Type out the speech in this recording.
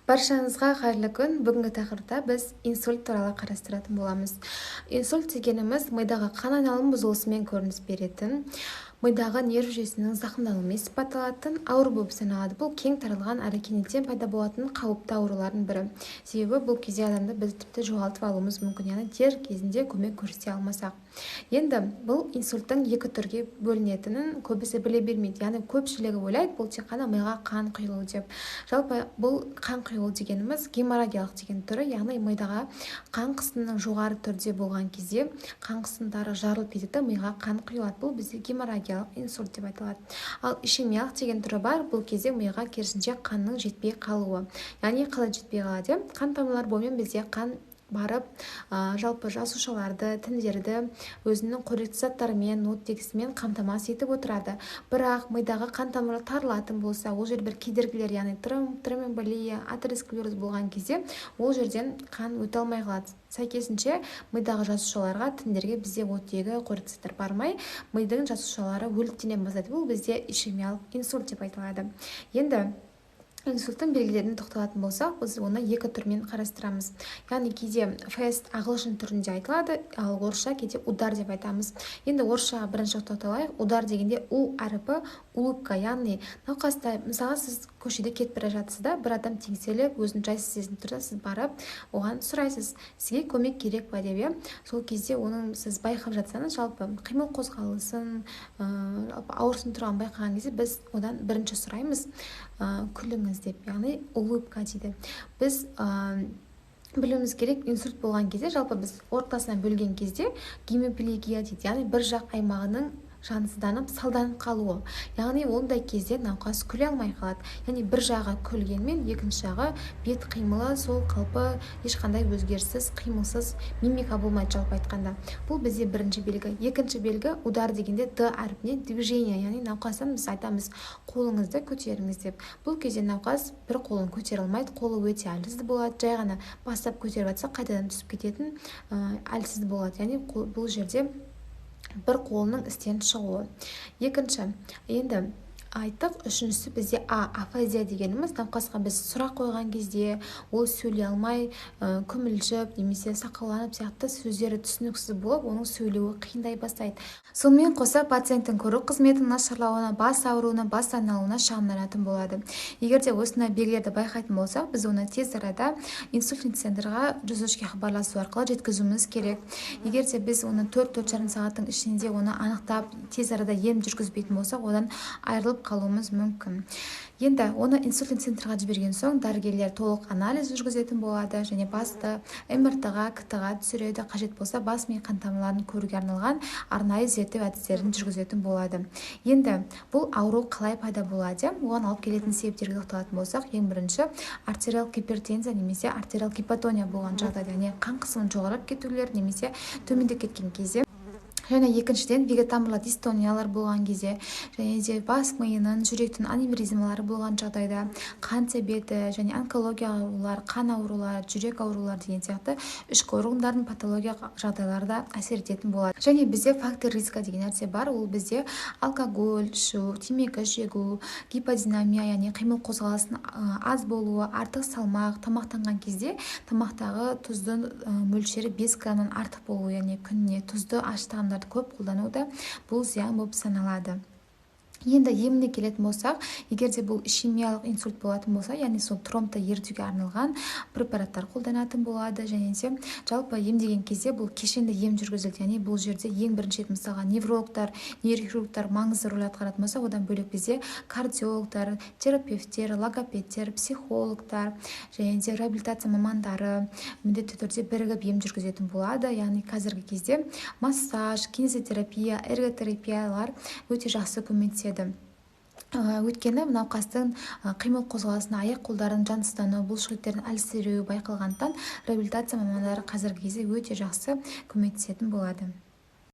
Баршаңызға қайырлы күн. Бүгінгі тақырыпта біз инсульт туралы қарастыратын боламыз. Инсульт дегеніміз мидағы қан айналым бұзылысымен көрініс беретін, мидағы нерв жүйесінің зақымдануымен сипатталатын ауру болып саналады. Бұл кең таралған әрі кенеттен пайда болатын қауіпті аурулардың бірі. Себебі бұл кезде адамды біз тіпті жоғалтып алуымыз мүмкін, яғни дер кезінде көмек көрсете алмасақ. Енді бұл инсульттың екі түрге бөлінетінін көбісі біле бермейді. Яғни көпшілігі ойлайды, бұл тек қана миға қан құйылу деп. Жалпы бұл қан құйылу дегеніміз геморрагиялық деген түрі, яғни мидағы қан қысымының жоғары түрде болған кезде қан қысымдары жарылып кетеді, миға қан құйылады. Бұл бізде геморрагиялық инсульт деп айтылады. Ал ишемиялық деген түрі бар. Бұл кезде миға керісінше қанның жетпей қалуы. Яғни қалай жетпей қалады? Қан тамырлар бойымен бізде қан барып, жалпы жасушаларды, тіндерді өзінің қоректі заттарымен, оттегісімен қамтамасыз етіп отырады. Бірақ мидағы қан тамыры тарылатын болса, ол жер бір кедергілер, яғни тромбемболия, атеросклероз болған кезде ол жерден қан өте алмай қалады. Сәйкесінше мидағы жасушаларға, тіндерге бізде оттегі, қоректі заттар бармай, мидың жасушалары өліктене бастайды. Бұл бізде ишемиялық инсульт деп айтылады. Енді инсульттың белгілеріне тоқталатын болсақ, біз оны екі түрмен қарастырамыз. Яғни кейде фест ағылшын түрінде айтылады, ал орысша кейде удар деп айтамыз. Енді орысшаға бірінші тоқталайық. Удар дегенде у әріпі улыбка, яғни науқаста, мысалы сіз көшеде кетіп бара жатсыз да, бір адам теңселіп, өзін жайсыз сезініп тұрса, сіз барып оған сұрайсыз, сізге көмек керек па деп. Сол кезде оның сіз байқап жатсаңыз, жалпы қимыл қозғалысын, ауырсын тұрған байқаған кезде біз одан бірінші сұраймыз, күліңіз деп, яғни улыбка дейді. Біз білуіміз керек, инсульт болған кезде, жалпы біз ортасынан бөлген кезде гемиплегия дейді, яғни бір жақ аймағының жансызданып, салданып қалуы. Яғни ондай кезде науқас күле алмай қалады. Яғни бір жағы күлгенмен, екінші жағы бет қимылы сол қалпы, ешқандай өзгеріссіз, қимылсыз, мимика болмайды жалпы айтқанда. Бұл бізде бірінші белгі. Екінші белгі удар дегенде д әрпіне движение, яғни науқастан біз айтамыз қолыңызды көтеріңіз деп. Бұл кезде науқас бір қолын көтере алмайды, қолы өте әлсіз болады, жай ғана бастап көтеріп жатса қайтадан түсіп кететін әлсіз болады. Яғни бұл жерде бір қолының істен шығуы. Екінші, енді айттық, үшіншісі бізде афазия дегеніміз, науқасқа біз сұрақ қойған кезде ол сөйлей алмай, күмілжіп, немесе сақауланып сияқты сөздері түсініксіз болып, оның сөйлеуі қиындай бастайды. Сонымен қоса пациенттің көру қызметінің нашарлауына, бас ауруына, бас айналуына шағымданатын болады. Егер де осындай белгілерді байқайтын болсақ, біз оны тез арада инсультный центрға 103-ге хабарласу арқылы жеткізуіміз керек. Егер де біз оны 4-4,5 сағаттың ішінде оны анықтап, тез арада ем жүргізбейтін болсақ, одан айырылып қалуымыз мүмкін. Енді оны инсультный центрға жіберген соң дәрігерлер толық анализ жүргізетін болады, және басты МРТ-ға, КТ-ға түсіреді, қажет болса бас ми қан тамырларын көруге арналған арнайы зерттеу әдістерін жүргізетін болады. Енді бұл ауру қалай пайда болады? Оған алып келетін себептерге тоқталатын болсақ, ең бірінші артериялық гипертензия немесе артериялық гипотония болған жағдайда, яғни қан қысымының жоғарылап кетулер немесе төмендеп кеткен кезде. Және екіншіден вегетамырлы дистониялар болған кезде, және де бас миының, жүректің аневризмалары болған жағдайда, қан диабеті және онкология аурулар, қан аурулары, жүрек аурулары деген сияқты ішкі органдардың патология жағдайлары да әсер ететін болады. Және бізде фактор риска деген нәрсе бар. Ол бізде алкоголь ішу, темекі шегу, гиподинамия, яғни қимыл қозғалысының аз болуы, артық салмақ, тамақтанған кезде тамақтағы тұздың мөлшері 5 граммнан артық болуы, яғни күніне тұзды аш тағамдарды көп қолдануда бұл зиян болып саналады. Енді еміне келетін болсақ, егер де бұл ишемиялық инсульт болатын болса, яғни сол тромбты ерітуге арналған препараттар қолданатын болады, және де жалпы емдеген кезде бұл кешенді ем жүргізілді. Яғни бұл жерде ең бірінші мысалға неврологтар, нейрохирургтар маңызды рөл атқаратын болса, одан бөлек бізде кардиологтар, терапевттер, логопедтер, психологтар, және де реабилитация мамандары міндетті түрде бірігіп ем жүргізетін болады. Яғни қазіргі кезде массаж, кинезотерапия, эрготерапиялар өте жақсы көмектеседі. Өйткені науқастың қимыл қозғалысына, аяқ қолдарын жансыздану, бұлшықеттердің әлсіреуі байқалғандықтан реабилитация мамандары қазіргі кезде өте жақсы көмектесетін болады.